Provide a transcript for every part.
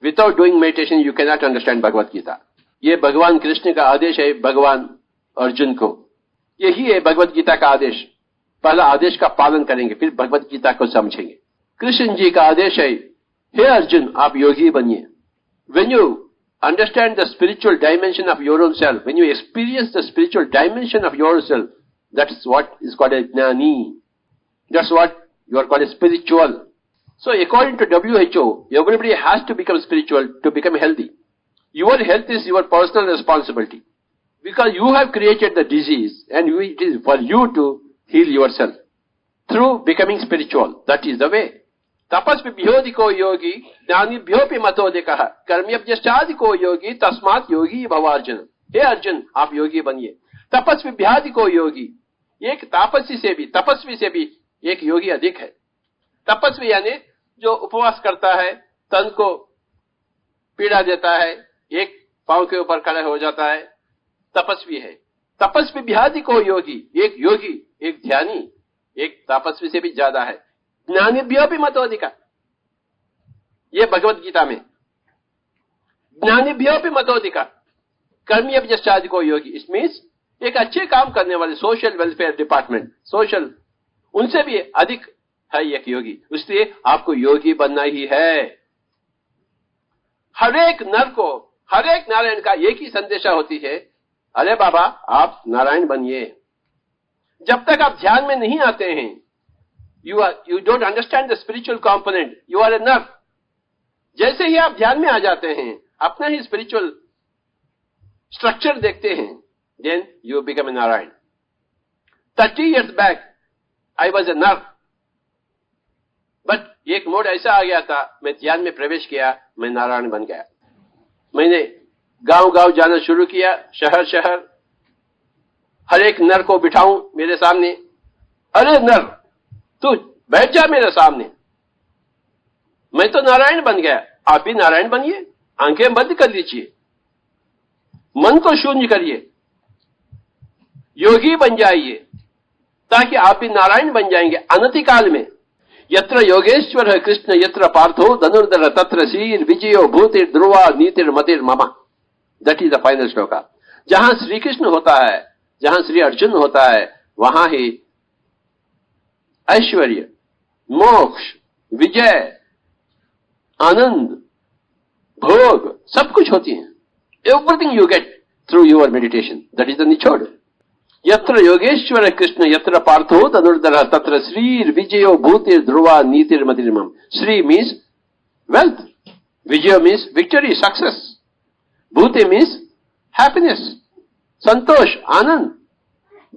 Without doing meditation you can not understand Bhagavad Gita. ये भगवान कृष्ण का आदेश है भगवान अर्जुन को, यही है भगवत गीता का आदेश। पहला आदेश का पालन करेंगे फिर भगवत गीता को समझेंगे। कृष्ण जी का आदेश है, हे अर्जुन आप योगी बनिए। When you understand the spiritual dimension of your own self, when you experience the spiritual dimension of yourself, that's what is called a jnani. That's what you are called a spiritual. So according to WHO, everybody has to become spiritual to become healthy. Your health is your personal responsibility. Because you have created the disease and it is for you to heal yourself through becoming spiritual. That is the way. तपस्विभ्योऽधिको योगी ज्ञानिभ्योऽपि मतोऽधिकः कर्मभ्यश्चाधिको योगी तस्मात् योगी भवार्जुन। हे अर्जुन आप योगी बनिए। तपस्विभ्याधिको योगी, एक तापसी से भी, तपस्वी से भी एक योगी अधिक है। तपस्वी यानी जो उपवास करता है, तन को पीड़ा देता है, एक पांव के ऊपर खड़ा हो जाता है, तपस्वी है। तपस्विभ्याधिको योगी, एक योगी, एक ध्यानी, एक तपस्वी से भी ज्यादा है। ज्ञानिभ्यो भी मतोऽधिका, ये भगवत गीता में। ज्ञानिभ्यो भी मतोऽधिका कर्मभ्यश्चाधिको योगी, इट मीन्स एक अच्छे काम करने वाले सोशल वेलफेयर डिपार्टमेंट, सोशल, उनसे भी अधिक है एक योगी। इसलिए आपको योगी बनना ही है। हर एक नर को, हर एक नारायण का एक ही संदेशा होती है, अरे बाबा आप नारायण बनिए। जब तक आप ध्यान में नहीं आते हैं, you don't understand the spiritual component, you are a nurse. जैसे ही आप ध्यान में आ जाते हैं, अपना ही spiritual structure देखते हैं, then you become a Narayan. 30 years back, I was a nurse. But एक मोड ऐसा आ गया था, मैं ध्यान में प्रवेश किया, मैं नारायण बन गया। मैंने गांव-गांव जाना शुरू किया, शहर-शहर, हर एक नर को बिठाऊं मेरे सामने, अरे नर तू बैठ जा मेरे सामने, मैं तो नारायण बन गया, आप भी नारायण बनिए। आंखें बंद कर लीजिए, मन को शून्य करिए, योगी बन जाइए, ताकि आप भी नारायण बन जाएंगे अनतिकाल में। यत्र योगेश्वर कृष्ण यत्र पार्थो धनुर्धर तत्र श्रीर विजयो भूतिर ध्रुवा नीतिर मतिर मम। That is the final shloka. जहां श्री कृष्ण होता है, जहां श्री अर्जुन होता है, वहां ही ऐश्वर्य, मोक्ष, विजय, आनंद, भोग सब कुछ होती है। Everything you get through your meditation, that is the निचोड़। यत्र योगेश्वर कृष्ण यत्र पार्थो धनुर्धर तत्र श्रीर विजयो भूतिर ध्रुवा नीतिर मतिर्मम। श्री मीन्स वेल्थ, विजय मीन्स विक्टरी, सक्सेस, भूति मीन्स हैप्पीनेस, संतोष, आनंद,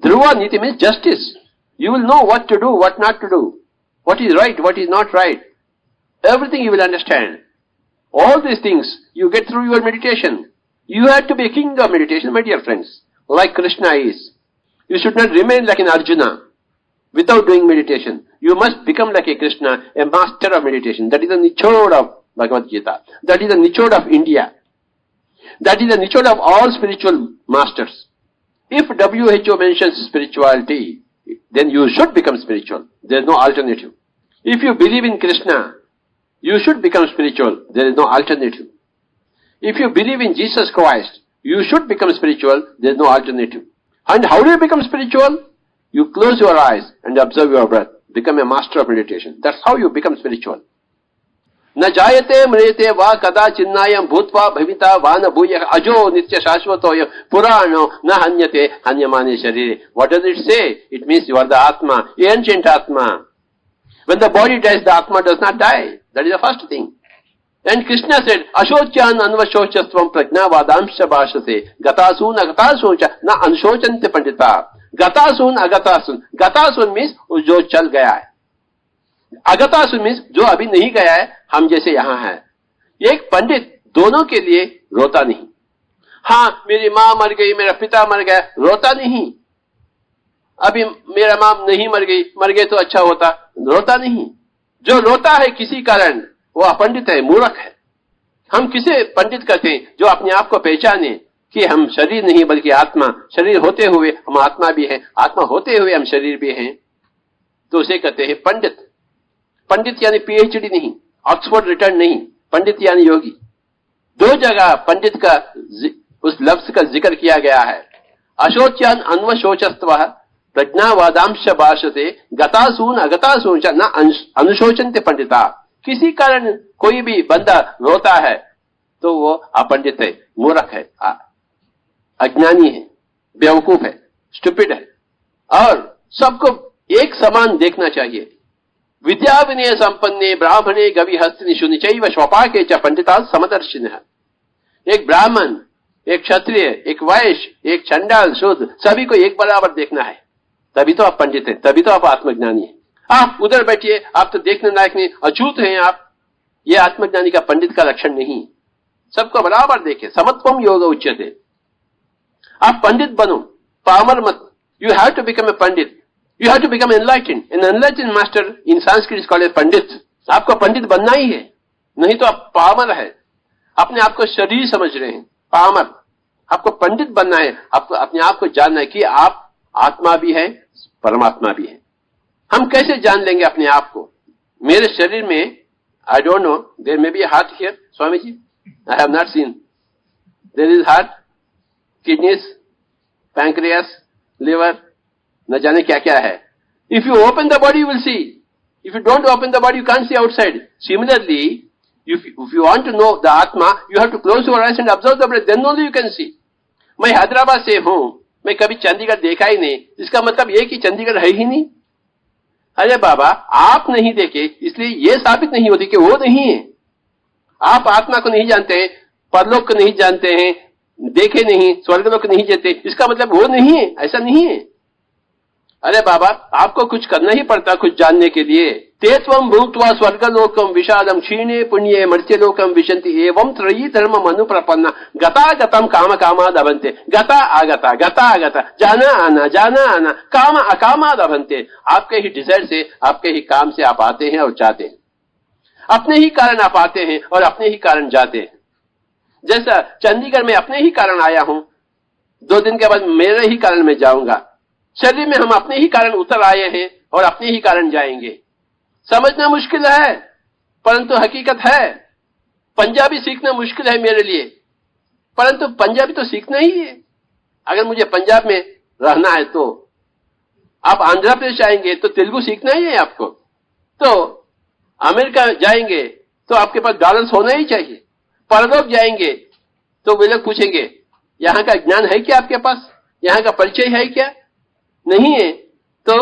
ध्रुवा नीति means justice. You will know what to do, what not to do, what is right, what is not right. Everything you will understand. All these things you get through your meditation. You have to be a king of meditation, my dear friends, like Krishna is. You should not remain like an Arjuna without doing meditation. You must become like a Krishna, a master of meditation. That is the nichod of Bhagavad Gita. That is the nichod of India. That is the nichod of all spiritual masters. If WHO mentions spirituality, then you should become spiritual. There is no alternative. If you believe in Krishna, you should become spiritual. There is no alternative. If you believe in Jesus Christ, you should become spiritual. There is no alternative. And how do you become spiritual? You close your eyes and observe your breath. Become a master of meditation. That's how you become spiritual. न जायते म्रियते वा कदा चिन्नायम भूत्वा भविता वा न भूयः अजो नित्य शाश्वतोऽयं पुराणो न हन्यते हन्यमाने शरीरे. What does it say? It means you are the Atma, ancient Atma. When the body dies, the Atma does not die. That is the first thing. And Krishna said, Ashocyan anvashocastvam prajnavadamsha bhashate gatasun agatasun na anshocante pandita. Gatasun agatasun. Gatasun means जो चल गया है, अगतासुन means जो अभी नहीं गया है, हम जैसे यहां है। एक पंडित दोनों के लिए रोता नहीं। हाँ मेरी मां मर गई, मेरा पिता मर गया, रोता नहीं। अभी मेरा मां नहीं मर गई तो अच्छा होता, रोता नहीं। जो रोता है किसी कारण वो अपंडित है, मूर्ख है। हम किसे पंडित कहते हैं? जो अपने आप को पहचाने कि हम शरीर नहीं बल्कि आत्मा, शरीर होते हुए हम आत्मा भी हैं, आत्मा होते हुए हम शरीर भी हैं, तो उसे कहते हैं पंडित। पंडित यानी पीएचडी नहीं, ऑक्सफोर्ड रिटर्न नहीं, पंडित यानी योगी। दो जगह पंडित का उस लफ्ज का जिक्र किया गया है। अशोच्यान अन्वशोचस्त्वः प्रज्ञावादांश भाषते गतासून अगतासून च न अनुशोचन्ते पंडिता। किसी कारण कोई भी बंदा रोता है तो वो अपंडित है, मूर्ख है, अज्ञानी है, बेवकूफ है, स्टूपिड है। और सबको एक समान देखना चाहिए। विद्या विनय संपन्ने ब्राह्मणे गवि हस्तिनिषु निचैव स्वपाके च पंडिता समदर्शिनः। एक ब्राह्मण, एक क्षत्रिय, एक वैश्य, एक चंडाल, शूद्र, सभी को एक बराबर देखना है, तभी तो आप पंडित हैं, तभी तो आप आत्मज्ञानी हैं। आप उधर बैठिए, आप तो देखने लायक नहीं, अछूत हैं आप, ये आत्मज्ञानी का, पंडित का लक्षण नहीं। सबको बराबर देखे, समत्वम योग उच्यते। आप पंडित बनो, पामर मत। You have to become a pandit, you have to become enlightened. An enlightened master in Sanskrit is called a pandit. आपको पंडित बनना ही है, नहीं तो आप पामर है, अपने आप को शरीर समझ रहे हैं, पामर। आपको पंडित बनना है, आपको अपने आप को जानना है कि आप आत्मा भी है, परमात्मा भी है। हम कैसे जान लेंगे अपने आप को? मेरे शरीर में, I don't know, there may be a heart here Swami ji, I have not seen. There is heart, kidneys, pancreas, liver, न जाने क्या क्या है। If you open the body you will see, if you don't open the body you can't see outside. Similarly if you want to know the atma, you have to close your eyes and observe the breath, then only you can see. मैं हैदराबाद से हूं, मैं कभी चंडीगढ़ देखा ही नहीं, इसका मतलब ये कि चंडीगढ़ है ही नहीं। अरे बाबा, आप नहीं देखे इसलिए ये साबित नहीं होती कि वो नहीं है। आप आत्मा को नहीं जानते हैं, परलोक को नहीं जानते हैं, देखे नहीं, स्वर्गलोक को नहीं जानते, इसका मतलब वो नहीं है, ऐसा नहीं है। अरे बाबा, आपको कुछ करना ही पड़ता कुछ जानने के लिए। तेत्वं भूत्वा स्वर्गलोकम विषादम क्षीणे पुण्ये मर्त्यलोकम विशन्ति एवं त्रयी धर्मम अनुप्रपन्ना गता गतम काम कामाद अभन्ते। गता आगता, गता आगता, जाना आना, जाना आना, काम अकामाद अभन्ते। आपके ही डिजायर से, आपके ही काम से आप आते हैं और जाते हैं। अपने ही कारण आप आते हैं और अपने ही कारण जाते हैं। जैसा चंडीगढ़ में अपने ही कारण आया हूं, 2 दिन के बाद मेरे ही कारण में जाऊंगा। शरीर में हम अपने ही कारण उतर आए हैं और अपने ही कारण जाएंगे। समझना मुश्किल है, परंतु हकीकत है। पंजाबी सीखना मुश्किल है मेरे लिए, परंतु पंजाबी तो सीखना ही है। अगर मुझे पंजाब में रहना है तो आप आंध्र प्रदेश आएंगे तो तेलुगु सीखना ही है आपको। तो अमेरिका जाएंगे तो आपके पास डॉलर्स होना ही चाहिए। परलोक जाएंगे तो वे लोग पूछेंगे, यहाँ का ज्ञान है क्या आपके पास, यहाँ का परिचय है क्या? नहीं है तो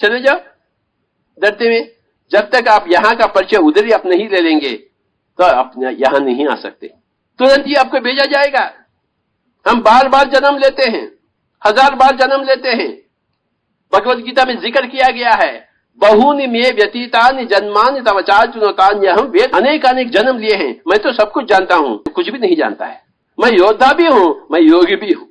चले जाओ डरते में। जब तक आप यहाँ का परिचय उधर ही आप नहीं ले लेंगे तो आप यहाँ नहीं आ सकते। तुरंत ही आपको भेजा जाएगा। हम बार बार जन्म लेते हैं, 1000 बार जन्म लेते हैं। भगवत गीता में जिक्र किया गया है, बहुनि में व्यतीतानि जन्मानि तव चार्जुनोतान्य। हम वेद अनेक जन्म लिए हैं। मैं तो सब कुछ जानता हूं, कुछ भी नहीं जानता है। मैं योद्धा भी हूं, मैं योगी भी हूं।